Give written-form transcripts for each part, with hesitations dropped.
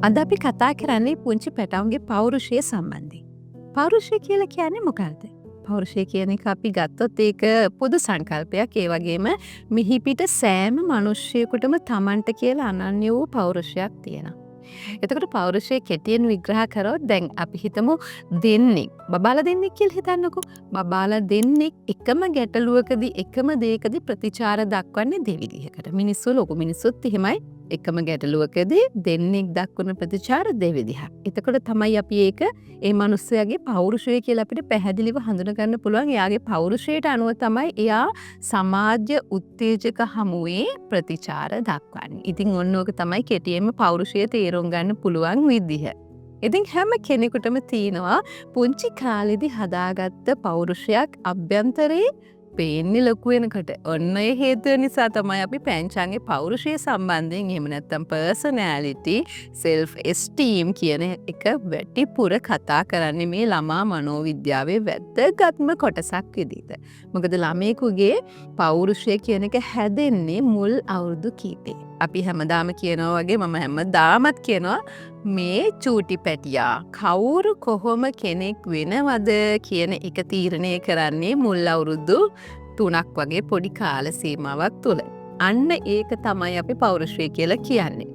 අද අපි කතා කරන්නේ පුංචි පැටවුන්ගේ පෞරුෂය සම්බන්ධයෙන්. පෞරුෂය කියලා කියන්නේ මොකක්ද? පෞරුෂය කියන එක අපි ගත්තොත් ඒක පොදු සංකල්පයක්. ඒ වගේම මිහිපිට සෑම මිනිස්සෙකුටම Tamanට කියලා අනන්‍ය වූ පෞරුෂයක් තියෙනවා. එතකොට පෞරුෂය කෙටියෙන් විග්‍රහ කරොත් දැන් අපි හිතමු දෙන්නෙක් බබාලා දෙන්නෙක් කියලා හිතන්නකෝ. බබාලා දෙන්නෙක් එකම ගැටලුවකදී එකම දෙයකදී ප්‍රතිචාර දක්වන්නේ දෙවිදිහකට. මිනිස්සු ලොකු මිනිස්සුත් එහෙමයි. එකම ගැටලුවකදී දෙන්නෙක් දක්වන ප්‍රතිචාර දෙවිදිහක්. එතකොට තමයි අපි ඒක ඒ මිනිස්සයාගේ පෞරුෂය කියලා අපිට පැහැදිලිව හඳුනා ගන්න පුළුවන්. එයාගේ පෞරුෂයට අනුව තමයි එයා සමාජ උත්තේජක හමුවේ ප්‍රතිචාර දක්වන්නේ. ඉතින් ඔන්න ඕක තමයි කෙටියෙන්ම පෞරුෂය තේරුම් ගන්න පුළුවන් විදිහ. ඉතින් හැම කෙනෙකුටම තියෙනවා පුංචි කාලෙදි හදාගත්ත පෞරුෂයක් අභ්‍යන්තරේ පේන්නේ ලොකු වෙනකොට. ඔන්න ඒ හේතුව නිසා තමයි අපි පැංචාන්ගේ පෞරුෂය සම්බන්ධයෙන් එහෙම නැත්නම් personality, self esteem කියන එක වැඩිපුර කතා කරන්නේ මේ ළමා මනෝවිද්‍යාවේ වැදගත්ම කොටසක් විදිහට. මොකද ළමයෙකුගේ පෞරුෂය කියන එක හැදෙන්නේ මුල් අවුරුදු කීපේ. අපි හැමදාම කියනවා වගේ මම හැමදාමත් කියනවා මේ චූටි පැටියා කවුරු කොහොම කෙනෙක් වෙනවද කියන එක තීරණය කරන්නේ මුල් අවුරුදු 3ක් වගේ පොඩි කාල සීමාවක් තුල. අන්න ඒක තමයි අපි පෞරුෂය කියලා කියන්නේ.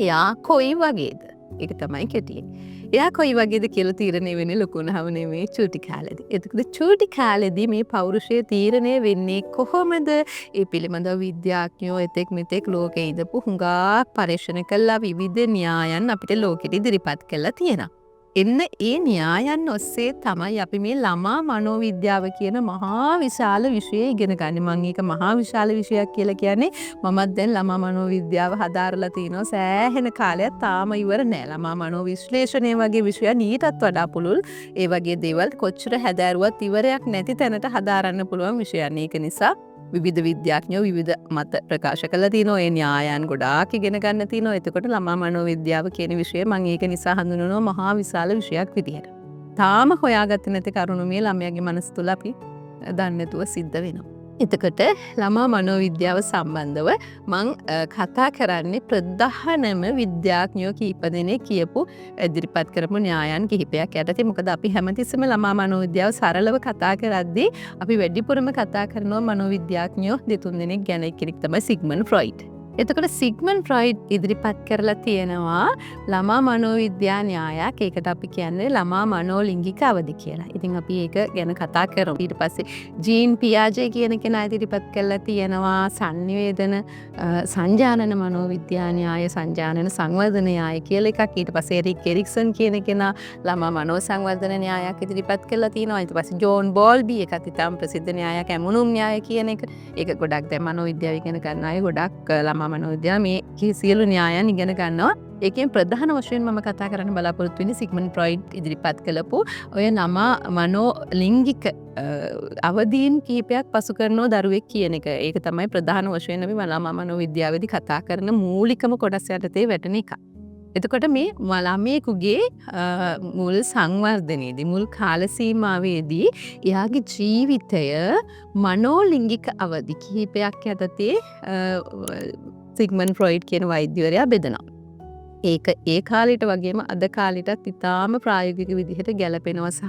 එයා කොයි වගේද? ඒක තමයි කෙටියෙන්. එයා කොයි වගේද කියලා තීරණය වෙන්නේ ලොකු වුණාම නෙමෙයි චූටි කාලෙදී. එතකොට චූටි කාලෙදී මේ පෞරුෂය තීරණය වෙන්නේ කොහොමද? ඒ පිළිබඳව විද්‍යාඥයෝ එතෙක් මෙතෙක් ලෝකේ ඉඳපු හුඟා පරීක්ෂණ කළා විවිධ න්‍යායන් අපිට ලෝකෙට ඉදිරිපත් කළා තියෙනවා. එන්න ඒ න්‍යායන් ඔස්සේ තමයි අපි මේ ළමා මනෝවිද්‍යාව කියන මහා විශාල විෂය ඉගෙන ගන්න. මම ඒක මහා විශාල විෂයක් කියලා කියන්නේ මමත් දැන් ළමා මනෝවිද්‍යාව හදාරලා තිනවා සෑහෙන කාලයක් තාම ඉවර නෑ. ළමා මනෝ විශ්ලේෂණය වගේ විෂයන් ඊටත් වඩා පුළුල්. ඒ වගේ දේවල් කොච්චර හැදෑරුවත් ඉවරයක් නැති තැනට හදාරන්න පුළුවන් විෂයන්. ඒක නිසා විවිධ විද්‍යාඥයෝ විවිධ මත ප්‍රකාශ කළා තිනවා. ඒ න්‍යායන් ගොඩාක් ඉගෙන ගන්න තිනවා. එතකොට ළමා මනෝවිද්‍යාව කියන විෂය මම ඒක නිසා හඳුන්වනවා මහා විශාල විෂයක් විදියට. තාම හොයාගත්තේ නැති කරුණු මේ ළමයාගේ මනස තුල අපි දන්නේ නැතුව සිද්ධ වෙනවා. එතකොට ළමා මනෝවිද්‍යාව සම්බන්ධව මම කතා කරන්නේ ප්‍රධානම විද්‍යාඥයෝ කීප දෙනෙක් කියපු ඉදිරිපත් කරපු න්‍යායන් කිහිපයක් යටතේ. මොකද අපි හැමතිස්සෙම ළමා මනෝවිද්‍යාව සරලව කතා කරද්දී අපි වැඩිපුරම කතා කරනවා මනෝවිද්‍යාඥයෝ දෙතුන් දෙනෙක් ගැන. කෙනෙක් තමයි සිග්මන්ඩ් ෆ්‍රොයිඩ්. එතකොට සිග්මන්ඩ් ෆ්‍රොයිඩ් ඉදිරිපත් කරලා තියෙනවා ළමා මනෝවිද්‍යා න්‍යායක්. ඒකට අපි කියන්නේ ළමා මනෝලිංගික අවදි කියලා. ඉතින් අපි ඒක ගැන කතා කරමු. ඊට පස්සේ ජීන් පියාජේ කියන කෙනා ඉදිරිපත් කරලා තියෙනවා සංනිවේදන සංජානන මනෝවිද්‍යා න්‍යාය, සංජානන සංවර්ධන න්‍යාය කියලා එකක්. ඊට පස්සේ එරික් එරික්සන් කියන කෙනා ළමා මනෝ සංවර්ධන න්‍යායක් ඉදිරිපත් කරලා තියෙනවා. ඊට පස්සේ ජෝන් බෝල්බි එකත් ඉතාම ප්‍රසිද්ධ න්‍යායක් ඇමුණුම් න්‍යාය කියන එක. ඒක ගොඩක් දැන් මනෝවිද්‍යාව ඉගෙන ගන්න අය ගොඩක් මනෝවිද්‍යාව මේ සියලු න්‍යායන් ඉගෙන ගන්නවා. ඒකෙන් ප්‍රධාන වශයෙන් මම කතා කරන්න බලාපොරොත්තු වෙන්නේ සිග්මන්ඩ් ෆ්‍රොයිඩ් ඉදිරිපත් කළපු ඔය ළමා මනෝලිංගික අවදීන් කීපයක් පසු කරන දරුවෙක් කියන එක. ඒක තමයි ප්‍රධාන වශයෙන් අපි ළමා මනෝවිද්‍යාවේදී කතා කරන මූලිකම කොටස යටතේ වැටෙන එක. එතකොට මේ ළමයෙකුගේ මුල් සංවර්ධනයේදී මුල් කාල සීමාවේදී එයාගේ ජීවිතය මනෝලිංගික අවදි කිහිපයක් යටතේ සිග්මන්ඩ් ෆ්‍රොයිඩ් කියන වෛද්‍යවරයා බෙදනවා. ඒක ඒ කාලෙට වගේම අද කාලෙටත් ඉතාම ප්‍රායෝගික විදිහට ගැලපෙනවා සහ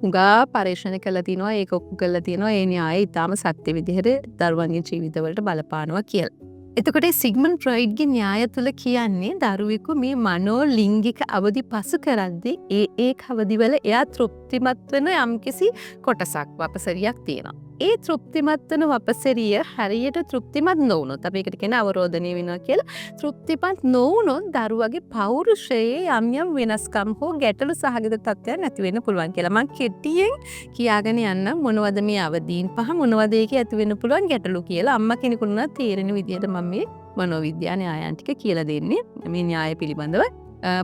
හුඟා පරීක්ෂණ කළා තිනවා. ඒක ඔප්පු කළා තිනවා. ඒ න්‍යාය ඉතාම සත්‍ය විදිහට දරුවන්ගේ ජීවිතවලට බලපානවා කියලා. එතකොට සිග්මන්ඩ් ෆ්‍රොයිඩ්ගේ න්‍යාය තුළ කියන්නේ දරුවෙකු මේ මනෝලිංගික අවදි පසු කරද්දී ඒ අවදිවල එයා තෘප්තිමත් වෙන යම්කිසි කොටසක් වපසරියක් තියෙනවා. ඒ තෘප්තිමත් වෙන වපසරිය හරියට තෘප්තිමත් නොවුනොත් අපි ඒකට කියන අවරෝධනය වෙනවා කියලා. තෘප්තිමත් නොවුනොත් දරුවගේ පෞරුෂයේ යම් යම් වෙනස්කම් හෝ ගැටලු සහගත තත්ත්වයක් නැති වෙන්න පුළුවන් කියලා. මම කෙටියෙන් කියාගෙන යන්නම් මොනවද මේ අවදීන් පහ මොනවද ඒකේ ඇති වෙන්න පුළුවන් ගැටලු කියලා. අම්මා කෙනෙකුට තේරෙන විදිහට මම මේ මනෝවිද්‍යා න්‍යායන් ටික කියලා දෙන්නේ මේ න්‍යාය පිළිබඳව.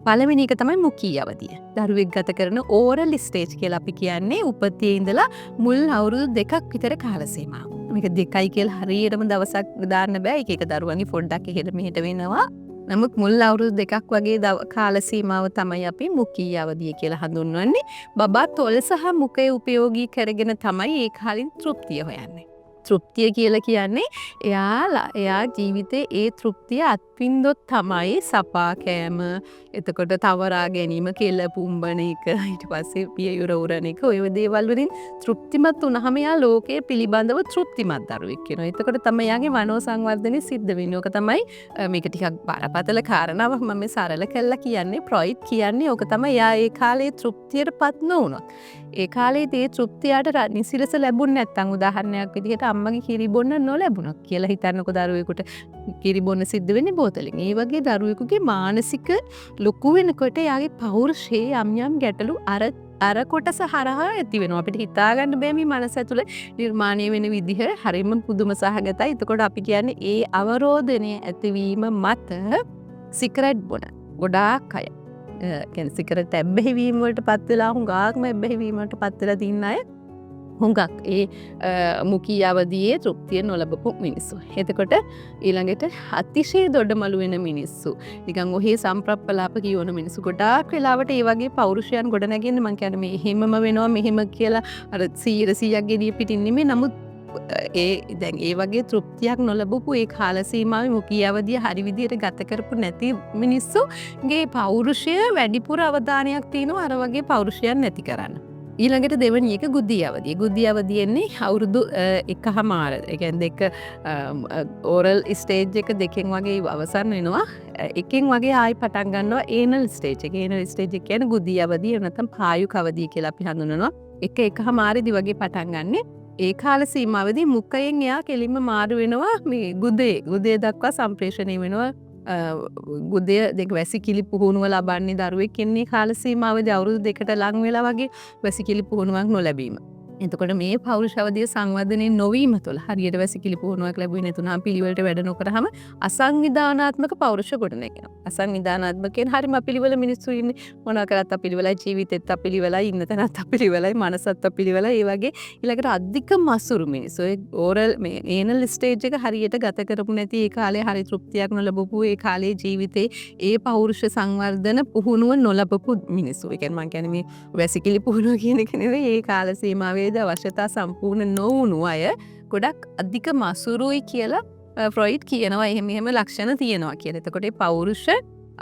පළවෙනි එක තමයි මුඛී අවදිය. දරුවෙක් ගත කරන ඕරල් ස්ටේජ් කියලා අපි කියන්නේ උපතේ ඉඳලා මුල් අවුරුදු 2ක් විතර කාල සීමාව. මේක 2යි කියලා හරියටම දවසක් දාන්න බෑ. එක එක දරුවන්ගේ පොඩ්ඩක් එහෙට මෙහෙට වෙනවා. නමුත් මුල් අවුරුදු 2ක් වගේ කාල සීමාව තමයි අපි මුඛී අවදිය කියලා හඳුන්වන්නේ. බබා තොල් සහ මුඛය උපයෝගී කරගෙන තමයි ඒ කාලින් තෘප්තිය හොයන්නේ. තෘප්තිය කියලා කියන්නේ එයා ජීවිතේ ඒ තෘප්තිය අත්විඳොත් තමයි සපා කෑම එතකොට තවරා ගැනීම කෙල පුම්බන එක ඊට පස්සේ පියයුර උරන එක ඔය දේවල් වලින් තෘප්තිමත් වුණාම එයා ලෝකයේ පිළිබඳව තෘප්තිමත් දරුවෙක් වෙනවා. එතකොට තමයි එයාගේ මනෝ සංවර්ධනය සිද්ධ වෙන්නේ. ඕක තමයි මේක ටිකක් බරපතල කාරණාවක් මම මේ සරල කළා කියන්නේ. ෆ්‍රොයිඩ් කියන්නේ ඕක තමයි එයා ඒ කාලේ තෘප්තියටපත් නොවුනොත්. ඒ කාලේ තේ තෘප්තියට නිසිරස ලැබුණ නැත්නම් උදාහරණයක් විදිහට අම්මගේ කිරි බොන්න නොලැබුණා කියලා හිතන්නකෝ දරුවෙකුට කිරි බොන්න සිද්ධ වෙන්නේ බෝතලෙන්. ඒ වගේ දරුවෙකුගේ මානසික ලොකු වෙනකොට යාගේ පෞරුෂයේ යම් ගැටලු අර කොටස හරහා ඇති වෙනවා. අපිට හිතාගන්න බෑ මේ මනස ඇතුලේ නිර්මාණය වෙන විදිහ හරියම පුදුම සහගතයි. එතකොට අපි කියන්නේ ඒ අවරෝධනය ඇතිවීම මත සිගරට් බොන ගොඩාක් අය කියන්නේ සිගරට් ඇබ්බැහිවීම වලට පත් වෙලා හුඟක්ම ඇබ්බැහිවීමට පත් වෙලා තින්න අය හුඟක් ඒ මුකී අවදියේ තෘප්තිය නොලබපු මිනිස්සු. එතකොට ඊළඟට අතිශය දොඩමළු වෙන මිනිස්සු. නිකන් ඔහේ සම්ප්‍රප්පලාප කියවන මිනිස්සු ගොඩාක් වෙලාවට ඒ වගේ පෞරුෂයන් ගොඩ නැගෙන්නේ මං කියන්නේ මේ එහෙමම වෙනවා මෙහෙම කියලා අර 100ක් ගෙඩිය පිටින් නෙමෙයි. නමුත් දැන් ඒ වගේ තෘප්තියක් නොලබපු ඒ කාල සීමාවේ මුකී අවදිය හරි විදිහට ගත කරපු නැති මිනිස්සුගේ පෞරුෂය වැඩිපුර අවධානයක් තියෙනවා අර වගේ පෞරුෂයන් නැති කරන්න. ඊළඟට දෙවනි එක ගුද්ධි අවදිය. ගුද්ධි අවදියෙන්නේ අවුරුදු 1.5. ඒ කියන්නේ දෙක ඕරල් ස්ටේජ් එක දෙකෙන් වගේ අවසන් වෙනවා. එකෙන් වගේ ආයි පටන් ගන්නවා ඒනල් ස්ටේජ් එක. ඒනල් ස්ටේජ් එක කියන්නේ ගුද්ධි අවදිය නැත්නම් පායුක අවදිය කියලා අපි හඳුනනවා. 1.5 දිවගේ පටන් ගන්නෙ. ඒ කාල සීමාවේදී මුඛයෙන් එයා කෙලින්ම මාරු වෙනවා මේ ගුදේ දක්වා සම්ප්‍රේෂණය වෙනවා. ගුදය දෙක වැසිකිලි පුහුණුව ලබන්නේ දරුවෙක් ඉන්නේ කාල සීමාවේදී අවුරුදු 2කට ලං වෙලා වගේ වැසිකිලි පුහුණුවක් නොලැබීම. එතකොට මේ පෞරුෂ අවදිය සංවර්ධනය නොවීම තුළ හරියට වැසිකිලි පුහුණුවක් ලැබුවේ නැතුණාම පිළිවෙලට වැඩ නොකරාම අසංවිධානාත්මක පෞරුෂ ගොඩනැගෙනවා. අසංවිධානාත්මක කියන්නේ හරිම අපිළිවෙල මිනිස්සු ඉන්නේ මොනවා කරත් අපිළිවෙලයි ජීවිතෙත් අපිළිවෙලයි ඉන්න තැනත් අපිළිවෙලයි මනසත් අපිළිවෙලයි ඒ වගේ ඊළඟට අධික මසුරු මිනිස්සු ඒ ඕරල් මේ ඒනල් ස්ටේජ් එක හරියට ගත කරපු නැති ඒ කාලේ හරි තෘප්තියක් නොලබපු ඒ කාලේ ජීවිතේ ඒ පෞරුෂ සංවර්ධන පුහුණුව නොලබපු මිනිස්සු. ඒ කියන්නේ මම කියන්නේ මේ වැසිකිලි පුහුණුව කියන එක නෙවෙයි ඒ කාල සීමාවේ අවශ්‍යතා සම්පූර්ණ නොවුණු අය ගොඩක් අධික මසුරුයි කියලා ෆ්‍රොයිඩ් කියනවා. එහෙම ලක්ෂණ තියෙනවා කියලා. එතකොට පෞරුෂ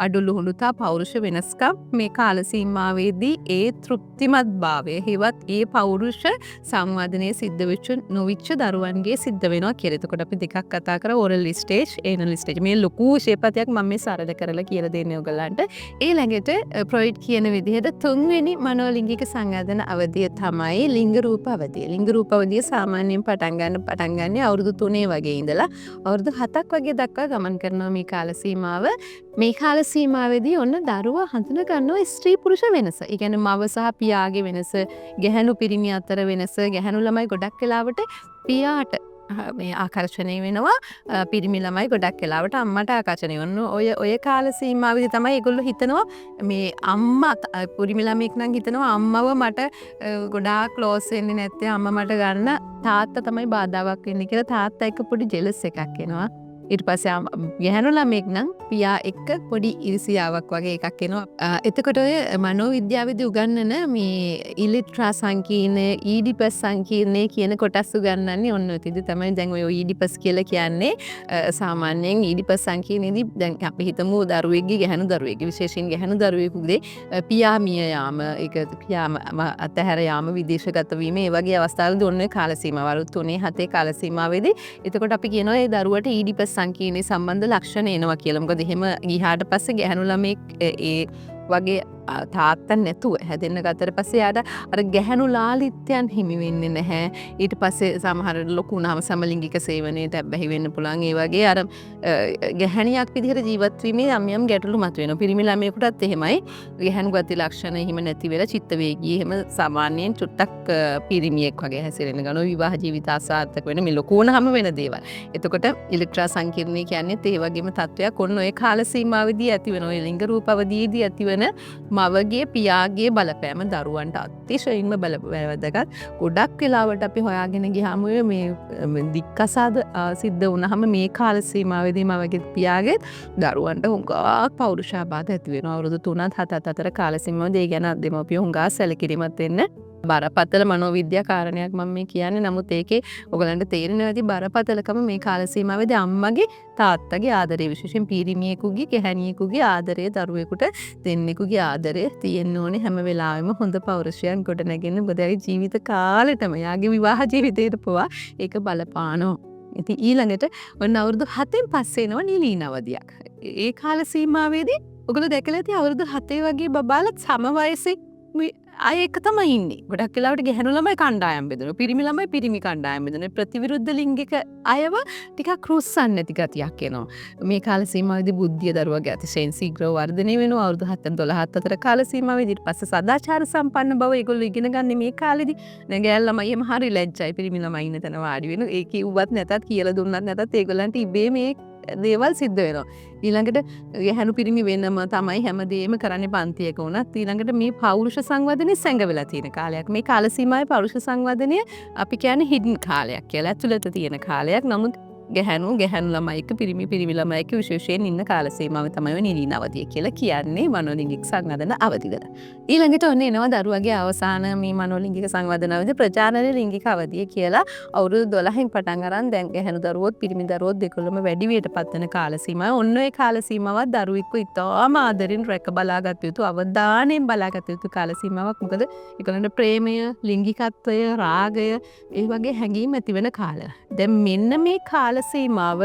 අඩු ලුහුණුතා පෞරුෂ වෙනස්කම් මේ කාල සීමාවේදී ඒ තෘප්තිමත් භාවය හෙවත් ඒ පෞරුෂ සංවර්ධනය සිද්ධ වෙච්ච නොවිච්ච දරුවන්ගේ සිද්ධ වෙනවා කියලා. එතකොට අපි දෙකක් කතා කරා ඕරල් ස්ටේජ්, ඒනල් ස්ටේජ්. මේ ලොකු ශේපතයක් මම මේ සරල කරලා කියලා දෙන්නේ ඔයගලන්ට. ඊළඟට ෆ්‍රොයිඩ් කියන විදිහට තුන්වෙනි මනෝලිංගික සංවර්ධන අවධිය තමයි ලිංග රූප අවධිය. ලිංග රූප අවධිය සාමාන්‍යයෙන් පටන් ගන්න අවුරුදු 3 වගේ ඉඳලා අවුරුදු 7ක් වගේ දක්වා ගමන් කරනවා මේ කාල සීමාව. මේ කාල සීමාවේදී ඔන්න දරුවා හඳුන ගන්නවා ස්ත්‍රී පුරුෂ වෙනස. ඒ කියන්නේ මව සහ පියාගේ වෙනස, ගැහැණු පිරිමි අතර වෙනස. ගැහැණු ළමයි ගොඩක් වෙලාවට පියාට මේ ආකර්ෂණය වෙනවා. පිරිමි ළමයි ගොඩක් වෙලාවට අම්මට ආකර්ෂණය වෙනවා. ඔය කාල සීමාවේදී තමයි ඒගොල්ලෝ හිතනවා මේ අම්මා පිරිමි ළමෙක් නම් හිතනවා අම්මව මට ගොඩාක් ක්ලෝස් වෙන්නේ නැත්තේ අම්මා මට ගන්න තාත්තා තමයි බාධාවක් වෙන්නේ කියලා තාත්තා එක්ක පොඩි ජෙලස් එකක් එනවා. ඊට පස්සේ ගැහැණු ළමෙක් නම් පියා එක්ක පොඩි ඉරිසියාවක් වගේ එකක් එනවා. එතකොට ඔය මනෝවිද්‍යාවේදී උගන්වන මේ ඉලිට්‍රා සංකීර්ණ, ඊඩිපස් සංකීර්ණය කියන කොටස් උගන්වන්නේ ඔන්න ඔතනදී තමයි. දැන් ඔය ඊඩිපස් කියලා කියන්නේ සාමාන්‍යයෙන් ඊඩිපස් සංකීර්ණයේදී දැන් අපි හිතමු දරුවෙක්ගේ ගැහැණු දරුවෙක්ගේ විශේෂයෙන් ගැහැණු දරුවෙකුගේ පියා මිය යාම, ඒක පියාම අතහැර යාම, විදේශගත වීම, ඒ වගේ අවස්ථාවලදී ඔන්න කාල සීමාව අවුරුදු 3-7 කාල සීමාවේදී එතකොට අපි කියනවා ඒ දරුවට ඊඩිපස් සංකීර්ණයේ සම්බන්ධ ලක්ෂණ එනවා කියලා. මොකද එහෙම ගියාට පස්සේ ගැහැණු ළමෙක් ඒ වගේ තාත්තා නැතුව හැදෙන්න ගත්තට පස්සේ යාට අර ගැහැණු ලාලිත්‍යයන් හිමි වෙන්නේ නැහැ. ඊට පස්සේ සමහර ලොකු වුණාම සමලිංගික සේවනයේට බැහැ වෙන්න පුළුවන්. ඒ වගේ අර ගැහැණියක් විදිහට ජීවත් වීමේ යම් ගැටලු මතුවෙනවා. පිරිමි ළමයෙකුටත් එහෙමයි. ගැහැණු ගති ලක්ෂණ හිම නැති වෙලා චිත්ත වේගී එහෙම සාමාන්‍යයෙන් චුට්ටක් පිරිමියෙක් වගේ හැසිරෙන ගනවා. විවාහ ජීවිත අසාර්ථක වෙන මේ ලොකු වුණාම වෙන දේවල්. එතකොට ඉලෙක්ට්‍රා සංකීර්ණය කියන්නේ ඒ වගේම තත්වයක්. ඔන්න ඔය කාල සීමාවේදී ඇති වෙන ඔය ලිංග රූප අවදීදී ඇති වෙන මවගේ පියාගේ බලපෑම දරුවන්ට අතිශයින්ම වැදගත්. ගොඩක් වෙලාවට අපි හොයාගෙන ගියාම මේ දික්කසාද සිද්ධ වුණාම මේ කාල සීමාවේදී මවගේ පියාගේ දරුවන්ට හුඟක් පෞරුෂාබාධ ඇති වෙනවා. අවුරුදු 3-7 අතර කාල සීමාවේදී ඒ ගැන දෙමව්පියෝ හුඟක් සැලකිලිමත් වෙන්න බරපතල මනෝවිද්‍යා කාරණයක් මම මේ කියන්නේ. නමුත් ඒකේ ඔයගලන්ට තේරෙනවා ඇති බරපතලකම මේ කාල සීමාවේදී අම්මගේ තාත්තගේ ආදරය, විශේෂයෙන් පිරිමියෙකුගේ ගැහැණියෙකුගේ ආදරය, දරුවෙකුට දෙන්නෙකුගේ ආදරය තියෙන්න ඕනේ හැම වෙලාවෙම. හොඳ පෞරුෂයන් ගොඩනැගෙන බුදගේ ජීවිත කාලෙටම යාගේ විවාහ ජීවිතේට පවා ඒක බලපානවා. ඉතින් ඊළඟට ඔන්න අවුරුදු 7න් පස්සේ එනවා නිලීන අවධියක්. ඒ කාල සීමාවේදී ඔයගොල්ලෝ දැකලා ඇති අවුරුදු 7 වගේ බබාලා සම වයසේ අය එක තමයි ඉන්නේ. ගොඩක් වෙලාවට ගැහැණු ළමයි කණ්ඩායම් බෙදෙනවා. පිරිමි ළමයි පිරිමි කණ්ඩායම් බෙදෙනවා. ප්‍රතිවිරුද්ධ ලිංගික අයව ටිකක් රුස්සන්නේ නැති ගතියක් එනවා. මේ කාල සීමාවේදී බුද්ධිය දරුවගේ අතිශයින් ශීඝ්‍රව වර්ධනය වෙනවා. අවුරුදු 7න් 12 අතර කාල සීමාවේදී ඊට පස්සේ සදාචාර සම්පන්න බව ඒගොල්ලෝ ඉගෙන ගන්න මේ කාලෙදී. දැන් ගෑල් ළමයි එහෙම හරි ලැජ්ජයි. පිරිමි ළමයි ඉන්න තැන වාඩි වෙනවා. ඒ කිව්වත් නැතත් කියලා දුන්නත් නැතත් ඒගොල්ලන්ට ඉබේ මේ දේවල් සිද්ධ වෙනවා. ඊළඟට ගැහැණු පිරිමි වෙනම තමයි හැමදේම කරන්නේ පන්තියක වුණත්. ඊළඟට මේ පෞරුෂ සංවර්ධනයේ සැඟවෙලා තියෙන කාලයක්. මේ කාල සීමාවේ පෞරුෂ සංවර්ධනය අපි කියන්නේ හිඩන් කාලයක් කියලා. ඇතුළත තියෙන කාලයක්. නමුත් ගැහැණු ළමයි එක්ක පිරිමි ළමයි එක්ක විශේෂයෙන් ඉන්න කාල සීමාව තමයි නිලීන අවධිය කියලා කියන්නේ මනෝලිංගික සංවර්ධන අවධියට. ඊළඟට ඔන්න එනවා දරුවගේ අවසාන මේ මනෝලිංගික සංවර්ධන අවධිය ප්‍රජානන ලිංගික අවධිය කියලා. අවුරුදු 12න් පටන් අරන් දැන් ගැහැණු දරුවොත් පිරිමි දරුවොත් දෙකොල්ලම වැඩි වියටපත් වෙන කාල සීමාව. ඔන්න ඒ කාල සීමාවත් දරුවෙක්ව ඉතාම ආදරෙන් රැක බලාගත යුතු, අවධානයෙන් බලාගත යුතු කාල සීමාවක්. මොකද ඒගොල්ලන්ට ප්‍රේමය, ලිංගිකත්වය, රාගය ඒ වගේ හැඟීම් ඇති වෙන කාලය. දැන් මෙන්න මේ කාල සීමාව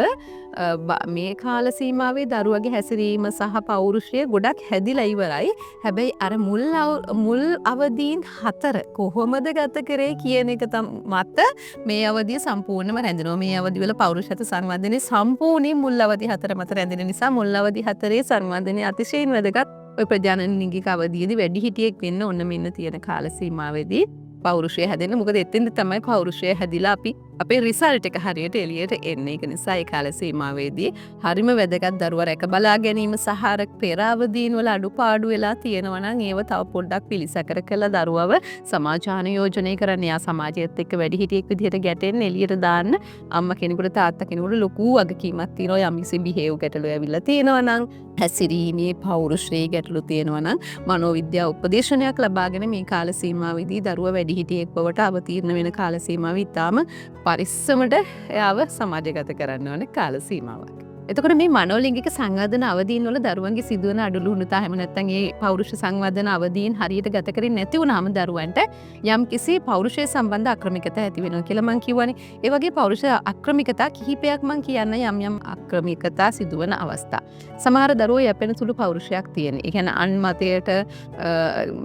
මේ කාල සීමාවේ දරුවගේ හැසිරීම සහ පෞරුෂය ගොඩක් හැදිලා ඉවරයි. හැබැයි අර මුල් අවදීන් 4 කොහොමද ගත කරේ කියන එක මත මේ අවධිය සම්පූර්ණයෙන්ම රැඳෙනවා. මේ අවධිවල පෞරුෂත්ව සංවර්ධනයේ සම්පූර්ණයෙන් මුල් අවධි 4 මත රැඳෙන නිසා මුල් අවධි 4 සංවර්ධනය අතිශයින් වැදගත්. ඔය ප්‍රජානන ලිංගික අවධියේදී වැඩිහිටියෙක් වෙන්න ඔන්න මෙන්න තියෙන කාල සීමාවේදී පෞරුෂය හැදෙන්න. මොකද එතෙන්ද තමයි පෞරුෂය හැදිලා අපි අපේ රිසල්ට් එක හරියට එළියට එන්නේ. ඒක නිසා ඒ කාල සීමාවේදී හරිම වැදගත් දරුවා රැක බලා ගැනීම සහ අර පෙර අවදීන් වල අඩුපාඩු වෙලා තියෙනවා නම් ඒව තව පොඩ්ඩක් පිළිසකර කළා දරුවව සමාජාන යෝජනය කරන්න. යා සමාජයත් එක්ක වැඩිහිටියෙක් විදිහට ගැටෙන්න එළියට දාන්න අම්මා කෙනෙකුට තාත්තා කෙනෙකුට ලොකු වගකීමක් තියෙනවා. යම්කිසි බිහේව් ගැටලු ඇවිල්ලා තියෙනවා නම්, හැසිරීමේ පෞරුෂයේ ගැටලු තියෙනවා නම් මනෝවිද්‍යා උපදේශනයක් ලබාගෙන මේ කාල සීමාවේදී දරුවා වැඩිහිටියෙක් බවට අවතීර්ණ වෙන කාල සීමාව ඉතාම පරිස්සමට එයාව සමාජගත කරන්න ඕන කාල සීමාවක්. එතකොට මේ මනෝලිංගික සංවර්ධන අවදීන් වල දරුවන්ගේ සිදුවන අඩලුණුතා හැම නැත්නම් ඒ පෞරුෂ සංවර්ධන අවදීන් හරියට ගත කරන්නේ නැති වුනහම දරුවන්ට යම් කිසි පෞරුෂය සම්බන්ධ අක්‍රමිකතා ඇති වෙනවා කියලා මම කියවනේ. ඒ වගේ පෞරුෂ අක්‍රමිකතා කිහිපයක් මම කියන්න යම් අක්‍රමිකතා සිදුවන අවස්ථා. සමහර දරුවෝ යැපෙන සුළු පෞරුෂයක් තියෙන. ඒ කියන්නේ අන්මතයට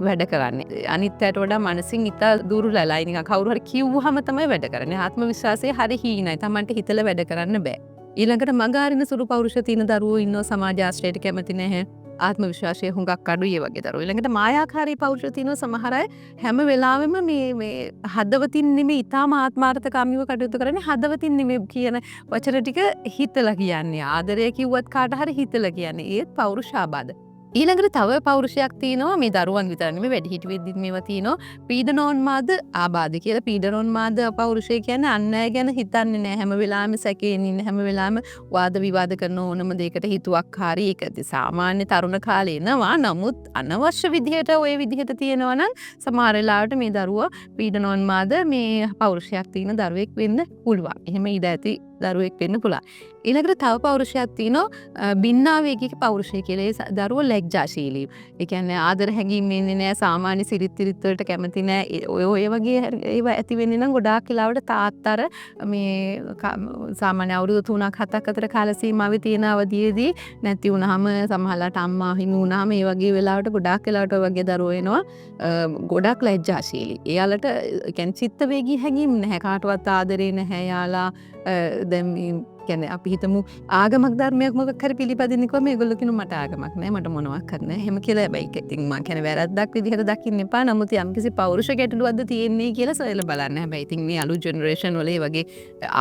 වැඩ කරන්නේ. අනිත් අයට වඩා මනසින් ඉතා දුර්වලයි. නිකන් කවුරු හරි කිව්වහම තමයි වැඩ කරන්නේ. ආත්ම විශ්වාසය හරි හීනයි. Tamanට හිතලා වැඩ කරන්න බෑ. ඊළඟට මගාරින සුළු පෞරුෂ තියෙන දරුවෝ ඉන්නවා සමාජ ආශ්‍රයයට කැමති නැහැ. ආත්ම විශ්වාසය හුඟක් අඩුයි ඒ වගේ දරුවෝ. ඊළඟට මායාකාරී පෞරුෂ තියෙනවා සමහර අය හැම වෙලාවෙම මේ හදවතින් නෙමෙයි ඊටාම ආත්මාර්ථකාමීව කටයුතු කරන්නේ. හදවතින් නෙමෙයි කියන වචන ටික හිතලා කියන්නේ. ආදරය කිව්වත් කාට හරි හිතලා කියන්නේ. ඒත් පෞරුෂාබාධ. ඊළඟට තව පෞරුෂයක් තියෙනවා මේ දරුවන් විතර නෙමෙයි වැඩිහිටි වෙද්දිත් මේවා තියෙනවා පීඩනෝන්මාද ආබාධ කියලා. පීඩනෝන්මාද පෞරුෂය කියන්නේ අන් අය ගැන හිතන්නේ නැහැ. හැම වෙලාවෙම සැකයෙන් ඉන්න, හැම වෙලාවෙම වාද විවාද කරන ඕනම දෙයකට හිතුවක්කාරී. ඒකද සාමාන්‍ය තරුණ කාලේ එනවා. නමුත් අනවශ්‍ය විදිහට ওই විදිහට තියෙනවා නම් සමහර වෙලාවට මේ දරුවා පීඩනෝන්මාද මේ පෞරුෂයක් තියෙන දරුවෙක් වෙන්න පුළුවන්. එහෙම ඉඩ ඇති දරුවෙක් වෙන්න පුළුවන්. ඊළඟට තව පෞරුෂයක් තියෙනවා බින්නාවේගික පෞරුෂය කියලා. ඒ දරුවෝ ලැජ්ජාශීලී. ඒ කියන්නේ ආදර හැඟීම් එන්නේ නැහැ, සාමාන්‍ය සිරිත් විරිත් වලට කැමති නැහැ. ඔය වගේ ඒවා ඇති වෙන්නේ නම් ගොඩාක් වෙලාවට තාත්තර මේ සාමාන්‍ය අවුරුදු 3ක් 7ක් අතර කාල සීමාවේ තියෙන අවධියේදී නැති වුනහම සමහරලාට අම්මා හිමි වුනහම ඒ වගේ වෙලාවට ගොඩාක් වෙලාවට ඔය වගේ දරුවෝ එනවා ගොඩාක් ලැජ්ජාශීලී. එයාලට කියන්නේ චිත්ත වේගී හැඟීම් නැහැ. කාටවත් ආදරේ නැහැ යාලා. දැන් කියන්නේ අපි හිතමු ආගමක් ධර්මයක් මොකක් හරි පිළිපදින්න කිව්වම මේගොල්ලෝ කියනවා මට ආගමක් නැහැ, මට මොනවත් නැහැ. එහෙම කියලා හැබැයි ඉතින් මම කියන්නේ වැරද්දක් විදිහට දකින්න එපා. නමුත් යම්කිසි පෞරුෂ ගැටලුවක්ද තියෙන්නේ කියලා සොයලා බලන්න. හැබැයි ඉතින් මේ අලුත් ජෙනරේෂන් වල ඒ වගේ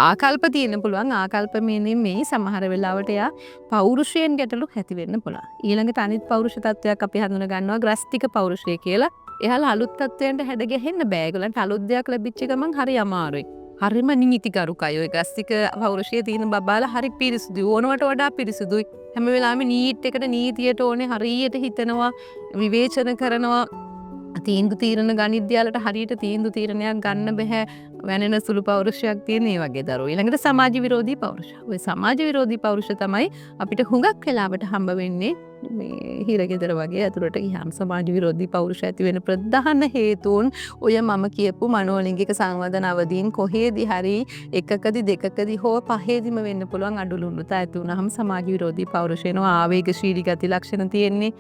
ආකල්ප තියෙන්න පුළුවන්. ආකල්ප මේ සමහර වෙලාවට යා පෞරුෂයෙන් ගැටලු ඇති වෙන්න පුළුවන්. ඊළඟට අනිත් පෞරුෂ තත්වයක් අපි හඳුන ගන්නවා ග්‍රස්තික පෞරුෂය කියලා. එයාලා අලුත් තත්වයන්ට හැඩ ගැහෙන්න බෑ. ඒගොල්ලන්ට අලුත් දෙයක් ලැබිච්ච ගමන් හරි අමාරුයි. හරිම නීතිගරුකයි. ඔය ගස්තික පෞරුෂය තියෙන බබාලා හරි පිරිසුදුයි. ඕනවට වඩා පිරිසුදුයි. හැම වෙලාවෙම නීට් එකට නීතියට ඕනේ හරියට හිතනවා, විවේචන කරනවා. තීන්දුව තීරණ ගනිද්දියාලට හරියට තීන්දුව තීරණයක් ගන්න බැහැ වැනෙන සුළු පෞරුෂයක් තියෙන ඒ වගේ දරුවෝ. ඊළඟට සමාජ විරෝධී පෞරුෂ. ওই සමාජ විරෝධී පෞරුෂ තමයි අපිට හුඟක් වෙලාවට හම්බ වෙන්නේ මේ හිරගෙදර වගේ අතුරට ගියාම සමාජ විරෝධී පෞරුෂ ඇති වෙන ප්‍රධාන හේතුන් ඔය මම කියපු මනෝලිංගික සංවර්ධන අවදීන් කොහේදී හරි එකකදී දෙකකදී හෝ පහේදීම වෙන්න පුළුවන් අඩලුණුතා ඇති වුනහම සමාජ විරෝධී පෞරුෂේනවා ආවේගශීලී ගති ලක්ෂණ තියෙන්නේ.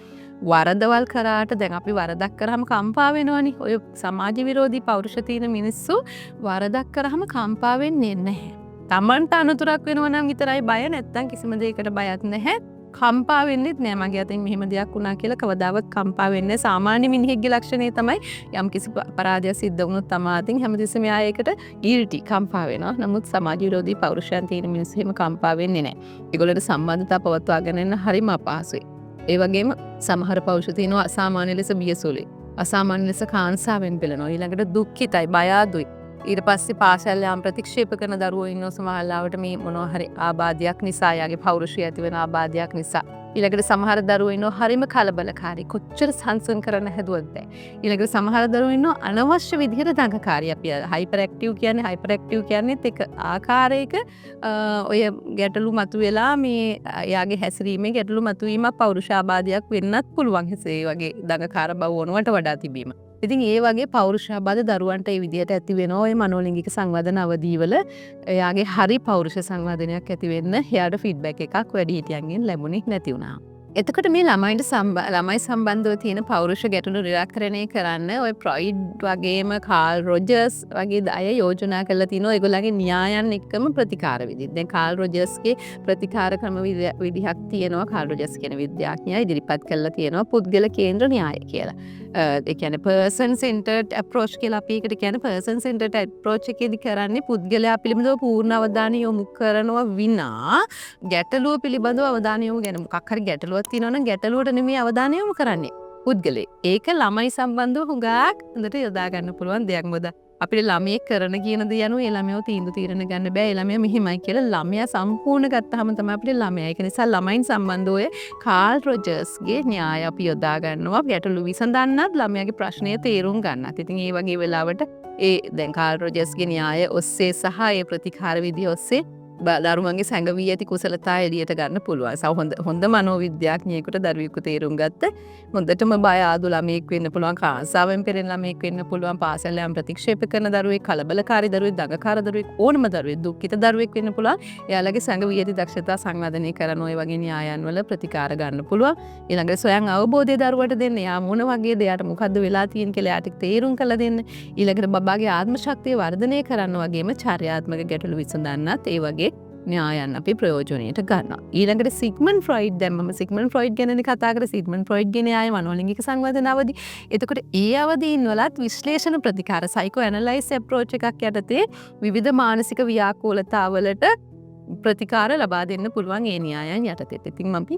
වරදවල් කරාට දැන් අපි වරදක් කරාම කම්පා වෙනවනේ. ඔය සමාජ විරෝධී පෞරුෂ තියෙන මිනිස්සු වරදක් කරාම කම්පා වෙන්නේ නැහැ. Tamanට අනුතරක් වෙනවා නම් විතරයි බය, නැත්තම් කිසිම දෙයකට බයක් නැහැ. කම්පා වෙන්නෙත් නෑ. මගේ අතින් මෙහෙම දෙයක් වුණා කියලා කවදාවත් කම්පා වෙන්නේ නැහැ. සාමාන්‍ය මිනිහෙක්ගේ ලක්ෂණය තමයි යම් කිසි අපරාධයක් සිද්ධ වුණොත් තමා අතින් හැමතිස්සෙම එයා ඒකට ගිල්ටි කම්පා වෙනවා. නමුත් සමාජ විරෝධී පෞරුෂයන් තියෙන මිනිස්සු එහෙම කම්පා වෙන්නේ නැහැ. ඒගොල්ලන්ට සම්බන්ධතා පවත්වාගෙන යන්න හරිම අපහසුයි. ඒ වගේම සමහර පෞරුෂ තියෙනවා අසාමාන්‍ය ලෙස බියසුලුයි. අසාමාන්‍ය ලෙස කාංසාවෙන් පෙළෙනවා. ඊළඟට දුක්ඛිතයි, බය අඩුයි. ඊට පස්සේ පාසල් යාම ප්‍රතික්ෂේප කරන දරුවෝ ඉන්නව සමහරවිට මේ මොනවා හරි ආබාධයක් නිසා, යාගේ පෞරුෂය ඇති වෙන ආබාධයක් නිසා. ඊළඟට සමහර දරුවෝ ඉන්නව හරිම කලබලකාරී. කොච්චර සංසුන් කරන්න හැදුවත් බෑ. ඊළඟට සමහර දරුවෝ ඉන්නව අනවශ්‍ය විදිහට දඟකාරී. අපි හයිපර් ඇක්ටිව් කියන්නේත් එක ආකාරයක ඔය ගැටලු මතුවෙලා මේ එයාගේ හැසිරීමේ ගැටලු මතුවීමක් පෞරුෂාබාධයක් වෙන්නත් පුළුවන්. ඒ වගේ දඟකාර බව වුණාට වඩා තිබීම. ඉතින් ඒ වගේ පෞරුෂාබාධ දරුවන්ට ඒ විදිහට ඇති වෙනවා. ඔය මනෝලිංගික සංවර්ධන අවදීවල එයාගේ හරි පෞරුෂ සංවර්ධනයක් ඇති වෙන්න එයාට ෆීඩ්බැක් එකක් වැඩිහිටියන්ගෙන් ලැබුණේ නැති වුණා. එතකොට මේ ළමයි සම්බන්ධව තියෙන පෞරුෂ ගැටලු නිරාකරණය කරන්න ඔය ප්‍රොයිඩ් වගේම කාල් රොජර්ස් වගේ අය යෝජනා කරලා තිනවා ඒගොල්ලන්ගේ න්‍යායන් එක්කම ප්‍රතිකාර විදිහට. දැන් කාල් රොජර්ස්ගේ ප්‍රතිකාර ක්‍රම විදිහක් තියෙනවා. කාල් රොජර්ස් කියන විද්‍යාඥයා ඉදිරිපත් කරලා තියෙනවා පුද්ගල කේන්ද්‍ර න්‍යාය කියලා. ඒ කියන්නේ person centered approach කියලා අපි ඒකට කියන්නේ. person centered approach එකේදී කරන්නේ පුද්ගලයා පිළිබඳව පූර්ණ අවධානය යොමු කරනවා විනා ගැටලුව පිළිබඳව අවධානය යොමු ගැන මොකක් හරි ගැටලුවක් තියෙනවා නම් ගැටලුවට නෙමෙයි අවධානය යොමු කරන්නේ පුද්ගලයා. ඒක ළමයි සම්බන්ධව හුඟක් හොඳට යොදා ගන්න පුළුවන් දෙයක්. මොකද අපිට ළමයෙක් කරන කියන දේ යනුව ඒ ළමයව තීන්දුව తీරන ගන්න බෑ. ඒ ළමයා මෙහිමයි කියලා ළමයා සම්පූර්ණ ගත්තාම තමයි අපිට ළමයා. ඒක නිසා ළමයින් සම්බන්ධව ඔය කාල් රොජර්ස්ගේ න්‍යාය අපි යොදා ගන්නවා ගැටලු විසඳන්නත් ළමයාගේ ප්‍රශ්නය තේරුම් ගන්නත්. ඉතින් ඒ වගේ වෙලාවට ඒ දැන් කාල් රොජර්ස්ගේ න්‍යාය ඔස්සේ සහ ඒ ප්‍රතිකාර විදිහ ඔස්සේ දරුවන්ගේ සැඟවී ඇති කුසලතා එළියට ගන්න පුළුවන්. හොඳ මනෝවිද්‍යාඥයෙකුට දරුවෙකු තේරුම් ගත්ත හොඳටම බය ආදු ළමයෙක් වෙන්න පුළුවන්, කාංසාවෙන් පෙළෙන ළමයෙක් වෙන්න පුළුවන්, පාසල් යාම ප්‍රතික්ෂේප කරන දරුවෙක්, කලබලකාරී දරුවෙක්, දඟකාර දරුවෙක්, ඕනම දරුවෙක්, දුක්ඛිත දරුවෙක් වෙන්න පුළුවන්. එයාලගේ සැඟවී ඇති දක්ෂතා සංවර්ධනය කරන ඔය වගේ න්‍යායන් වල ප්‍රතිකාර ගන්න පුළුවන්. ඊළඟට සොයන් අවබෝධය දරුවට දෙන්න. යා මොන වගේ දෙයට මොකද්ද වෙලා තියෙන්නේ කියලා යාට තේරුම් කරලා දෙන්න. ඊළඟට බබාගේ ආත්ම ශක්තිය වර්ධනය කරන්න වගේම චර්යාත්මක ගැටලු විසඳන්නත් ඒ වගේ න්‍යායන් අපි ප්‍රයෝජනයට ගන්නවා. ඊළඟට සිග්මන්ඩ් ෆ්‍රොයිඩ් දැම්මම සිග්මන්ඩ් ෆ්‍රොයිඩ් ගැනනේ කතා කරේ. සිග්මන්ඩ් ෆ්‍රොයිඩ් ගෙන ආයේ මනෝලිංගික සංවර්ධන අවදි. එතකොට ඒ අවදීන් වලත් විශ්ලේෂණ ප්‍රතිකාර සයිකෝ ඇනලයිස් අප්‍රෝච් එකක් යටතේ විවිධ මානසික ව්‍යාකූලතාවලට ප්‍රතිකාර ලබා දෙන්න පුළුවන් ඒ න්‍යායන් යටතේ. ඉතින් අපි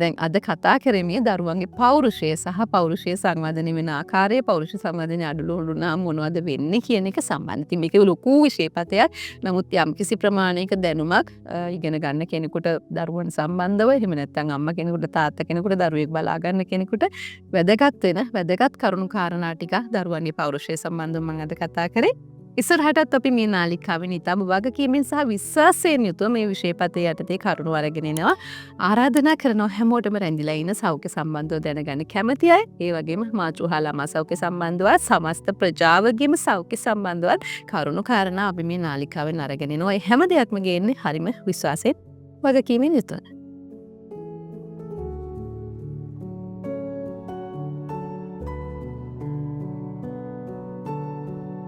දැන් අද කතා කරේ මේ දරුවන්ගේ පෞරුෂය සහ පෞරුෂය සංවර්ධනය වෙන ආකාරය, පෞරුෂ සංවර්ධනය අඩලු නම් මොනවද වෙන්නේ කියන එක සම්බන්ධ. ඉතින් මේක ලොකු විශේෂපතයක්. නමුත් යම්කිසි ප්‍රමාණයක දැනුමක් ඉගෙන ගන්න කෙනෙකුට දරුවන් සම්බන්ධව, එහෙම නැත්නම් අම්මා කෙනෙකුට තාත්තා කෙනෙකුට දරුවෙක් බලා ගන්න කෙනෙකුට වැදගත් කරුණු කාරණා ටික දරුවන්ගේ පෞරුෂය සම්බන්ධව මම අද කතා කරේ. ඉස්සරහටත් අපි මේ නාලිකාවෙන් ඉතාම වගකීමෙන් සහ විශ්වාසයෙන් යුතුව මේ විෂයපතේ යටතේ කරුණු අරගෙන එනවා. ආරාධනා කරනවා හැමෝටම රැඳිලා ඉන්න සෞඛ්‍ය සම්බන්ධව දැනගන්න කැමති අය, ඒ වගේම මාතෘහා ළමා සෞඛ්‍ය සම්බන්ධවත් සමස්ත ප්‍රජාවගේම සෞඛ්‍ය සම්බන්ධවත් කරුණු කාරණා අපි මේ නාලිකාවෙන් අරගෙන එනවා. ඒ හැම දෙයක්ම ගේන්නේ හරිම විශ්වාසයෙන් වගකීමෙන් යුතුව.